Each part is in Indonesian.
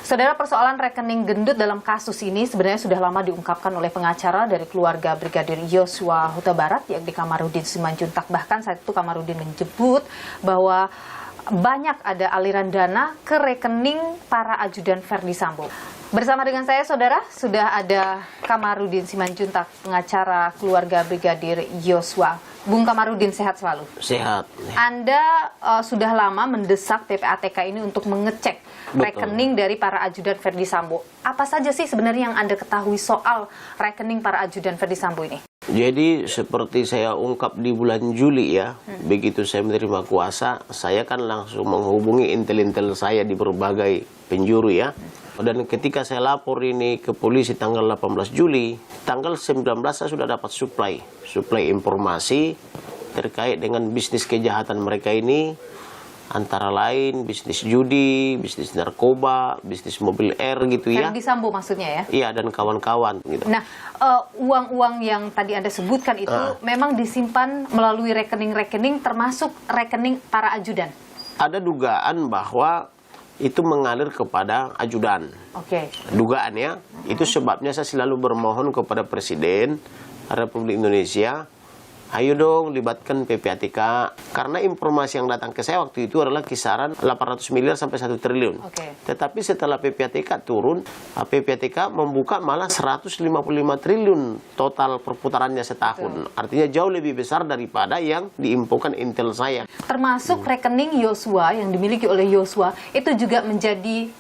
Saudara, persoalan rekening gendut dalam kasus ini sebenarnya sudah lama diungkapkan oleh pengacara dari keluarga Brigadir Yosua Huta Barat, yakni Kamarudin Simanjuntak. Bahkan saat itu Kamarudin menyebut bahwa banyak ada aliran dana ke rekening para ajudan Verdi Sambo. Bersama dengan saya, saudara, sudah ada Kamarudin Simanjuntak, pengacara keluarga Brigadir Yosua. Bung Kamarudin, sehat selalu? Sehat. Anda sudah lama mendesak PPATK ini untuk mengecek rekening dari para ajudan Verdi Sambo. Apa saja sih sebenarnya yang Anda ketahui soal rekening para ajudan Verdi Sambo ini? Jadi seperti saya ungkap di bulan Juli ya, begitu saya menerima kuasa, saya kan langsung menghubungi intel-intel saya di berbagai penjuru ya. Dan ketika saya lapor ini ke polisi tanggal 18 Juli, tanggal 19 saya sudah dapat suplai informasi terkait dengan bisnis kejahatan mereka ini, antara lain bisnis judi, bisnis narkoba, bisnis mobil air gitu ya. Verdi Sambo maksudnya ya? Iya, dan kawan-kawan gitu. Nah, uang-uang yang tadi Anda sebutkan itu memang disimpan melalui rekening-rekening termasuk rekening para ajudan? Ada dugaan bahwa itu mengalir kepada ajudan. Oke. Dugaan ya. Itu sebabnya saya selalu bermohon kepada Presiden Republik Indonesia, ayo dong libatkan PPATK. Karena informasi yang datang ke saya waktu itu adalah kisaran 800 miliar sampai 1 triliun. Tetapi setelah PPATK turun, PPATK membuka malah 155 triliun total perputarannya setahun. Artinya jauh lebih besar daripada yang diinfokan intel saya. Termasuk rekening Yosua yang dimiliki oleh Yosua itu juga menjadi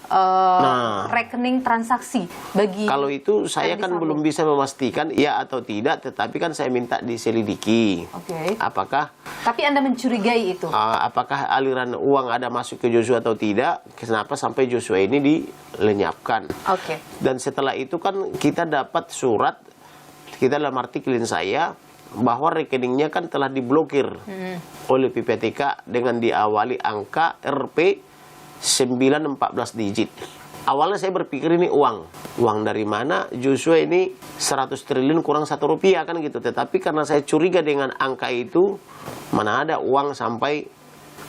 rekening transaksi bagi. Kalau itu saya kan belum bisa memastikan ya atau tidak, tetapi kan saya minta diselidiki. Apakah? Tapi Anda mencurigai itu? Apakah aliran uang ada masuk ke Joshua atau tidak? Kenapa sampai Joshua ini dilenyapkan? Dan setelah itu kan kita dapat surat, kita dalam artikelin saya, bahwa rekeningnya kan telah diblokir oleh PPATK dengan diawali angka RP 914 digit. Awalnya saya berpikir ini uang dari mana? Joshua ini 100 triliun kurang 1 rupiah kan gitu. Tetapi karena saya curiga dengan angka itu, mana ada uang sampai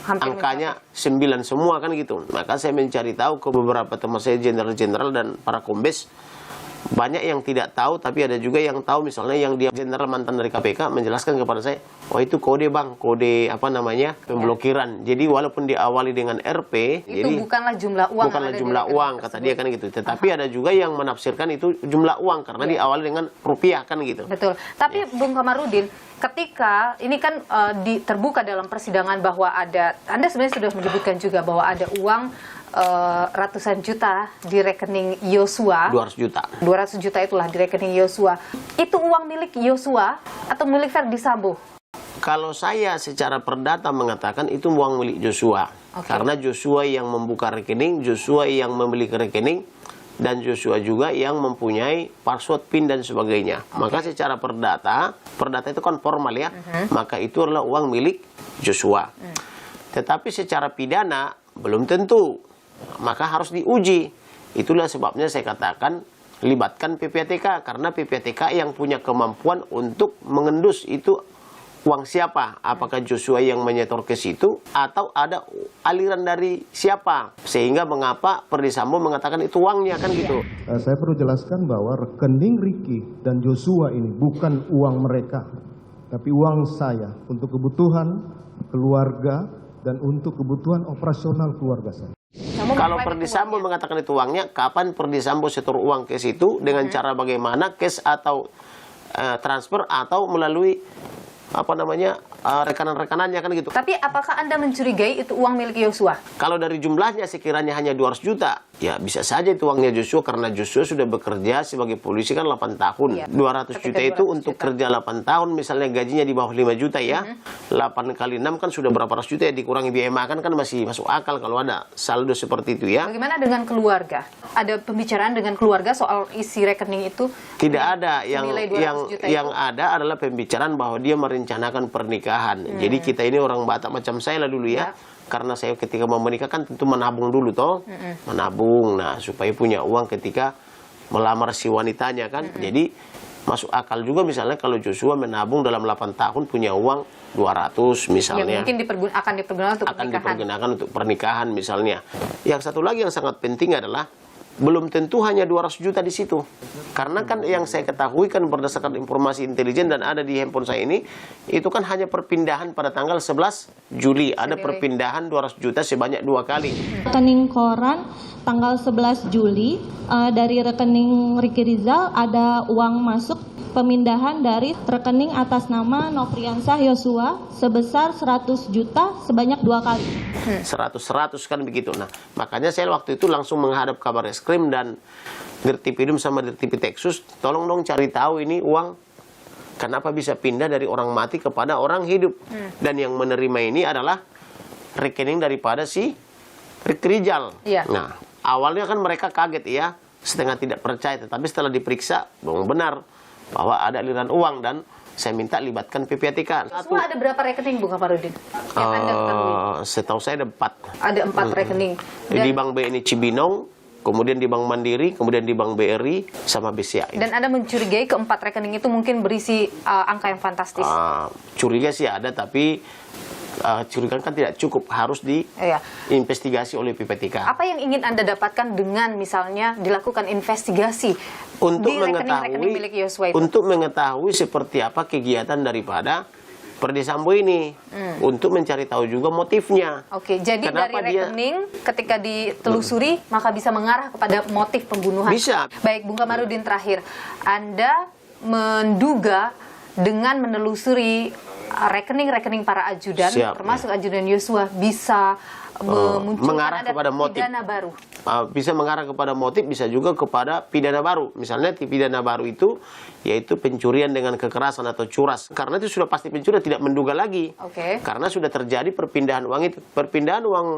angkanya 9 semua kan gitu. Maka saya mencari tahu ke beberapa teman saya, jenderal-jenderal dan para kombes. Banyak yang tidak tahu, tapi ada juga yang tahu. Misalnya yang dia jenderal mantan dari KPK menjelaskan kepada saya, oh itu kode bang, kode apa namanya, pemblokiran. Jadi walaupun diawali dengan RP, itu jadi bukanlah jumlah uang. Bukanlah jumlah uang, kata dia kan gitu. Tetapi ada juga yang menafsirkan itu jumlah uang karena diawali dengan rupiah kan gitu. Betul. Tapi Bung Kamarudin, ketika ini kan terbuka dalam persidangan bahwa ada, Anda sebenarnya sudah menyebutkan juga bahwa ada uang ratusan juta di rekening Yosua. 200 juta. 200 juta itulah di rekening Yosua. Itu uang milik Yosua atau milik Verdi Sambo? Kalau saya secara perdata mengatakan itu uang milik Joshua. Karena Joshua yang membuka rekening, Joshua yang memiliki rekening, dan Joshua juga yang mempunyai password PIN dan sebagainya. Maka secara perdata itu kan formal ya, maka itu adalah uang milik Joshua. Tetapi secara pidana belum tentu. Maka harus diuji. Itulah sebabnya saya katakan libatkan PPATK, karena PPATK yang punya kemampuan untuk mengendus itu uang siapa. Apakah Joshua yang menyetor ke situ atau ada aliran dari siapa, sehingga mengapa Verdi Sambo mengatakan itu uangnya kan gitu. Saya perlu jelaskan bahwa rekening Ricky dan Joshua ini bukan uang mereka, tapi uang saya untuk kebutuhan keluarga dan untuk kebutuhan operasional keluarga saya. Kalau Verdi Sambo mengatakan itu uangnya, kapan Verdi Sambo setor uang ke situ, dengan cara bagaimana, cash atau transfer atau melalui apa namanya rekanan-rekanannya kan gitu. Tapi apakah Anda mencurigai itu uang milik Yosua? Kalau dari jumlahnya sekiranya hanya 200 juta, ya bisa saja itu uangnya Joshua, karena Joshua sudah bekerja sebagai polisi kan 8 tahun. 200 juta itu untuk kerja 8 tahun, misalnya gajinya di bawah 5 juta ya. 8 kali 6 kan sudah berapa ratus juta ya, dikurangi biaya makan kan masih masuk akal kalau ada saldo seperti itu ya. Bagaimana dengan keluarga? Ada pembicaraan dengan keluarga soal isi rekening itu? Tidak ada. Yang ada adalah pembicaraan bahwa dia merencanakan pernikahan. Jadi kita ini orang Batak macam saya lah dulu ya. Karena saya ketika mau menikah kan tentu menabung dulu toh. Menabung, nah supaya punya uang ketika melamar si wanitanya kan. Jadi masuk akal juga misalnya kalau Joshua menabung dalam 8 tahun punya uang 200 misalnya. Ya, mungkin akan dipergunakan untuk pernikahan. Akan dipergunakan untuk pernikahan misalnya. Yang satu lagi yang sangat penting adalah belum tentu hanya 200 juta di situ. Karena kan yang saya ketahui kan berdasarkan informasi intelijen dan ada di handphone saya ini, itu kan hanya perpindahan pada tanggal 11 Juli. Ada perpindahan 200 juta sebanyak 2 kali. Rekening koran tanggal 11 Juli dari rekening Ricky Rizal ada uang masuk pemindahan dari rekening atas nama Nofriansah Yosua sebesar 100 juta sebanyak 2 kali. 100 kan begitu. Nah, makanya saya waktu itu langsung menghadap Kabar Reskrim dan Dirtipidum sama Dirtipitexus, tolong dong cari tahu ini uang kenapa bisa pindah dari orang mati kepada orang hidup. Dan yang menerima ini adalah rekening daripada si Ricky Rizal. Nah, awalnya kan mereka kaget ya, setengah tidak percaya, tetapi setelah diperiksa, benar bahwa ada aliran uang dan saya minta libatkan PPATK. Semua ada berapa rekening, Bung Kamarudin? Yang Anda ketahui? Setahu saya ada 4. Ada 4 rekening. Dan di Bank BNI Cibinong, kemudian di Bank Mandiri, kemudian di Bank BRI, sama BCA. Dan Anda mencurigai ke-4 rekening itu mungkin berisi angka yang fantastis? Curiga sih ada, tapi curiga kan tidak cukup, harus diinvestigasi oleh PPATK. Apa yang ingin Anda dapatkan dengan misalnya dilakukan investigasi untuk di rekening-rekening milik Yosua itu? Untuk mengetahui seperti apa kegiatan daripada Perdi Sambo ini, untuk mencari tahu juga motifnya. Oke, jadi kenapa dari rekening ketika ditelusuri maka bisa mengarah kepada motif pembunuhan. Bisa. Baik, Bung Kamarudin, terakhir, Anda menduga dengan menelusuri rekening-rekening para ajudan, termasuk ajudan Yosua, bisa mengarah kepada motif pidana baru. Bisa mengarah kepada motif, bisa juga kepada pidana baru. Misalnya pidana baru itu yaitu pencurian dengan kekerasan atau curas. Karena itu sudah pasti pencurian, tidak menduga lagi. Karena sudah terjadi perpindahan uang itu. Perpindahan uang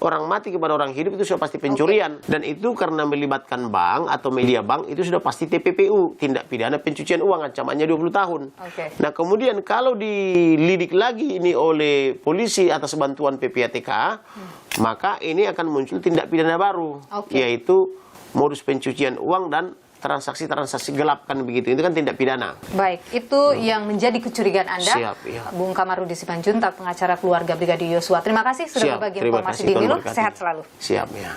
orang mati kepada orang hidup itu sudah pasti pencurian. Dan itu karena melibatkan bank atau media bank, itu sudah pasti TPPU, tindak pidana pencucian uang, ancamannya 20 tahun. Nah, kemudian kalau dilidik lagi ini oleh polisi atas bantuan PPATK, maka ini akan muncul tindak pidana baru, yaitu modus pencucian uang dan transaksi-transaksi gelap, kan begitu. Itu kan tindak pidana. Baik, itu yang menjadi kecurigaan Anda. Bung Kamarudin Simanjuntak, pengacara keluarga Brigadir Yosua. Terima kasih sudah berbagi informasi di Milu. Sehat selalu. Siap ya.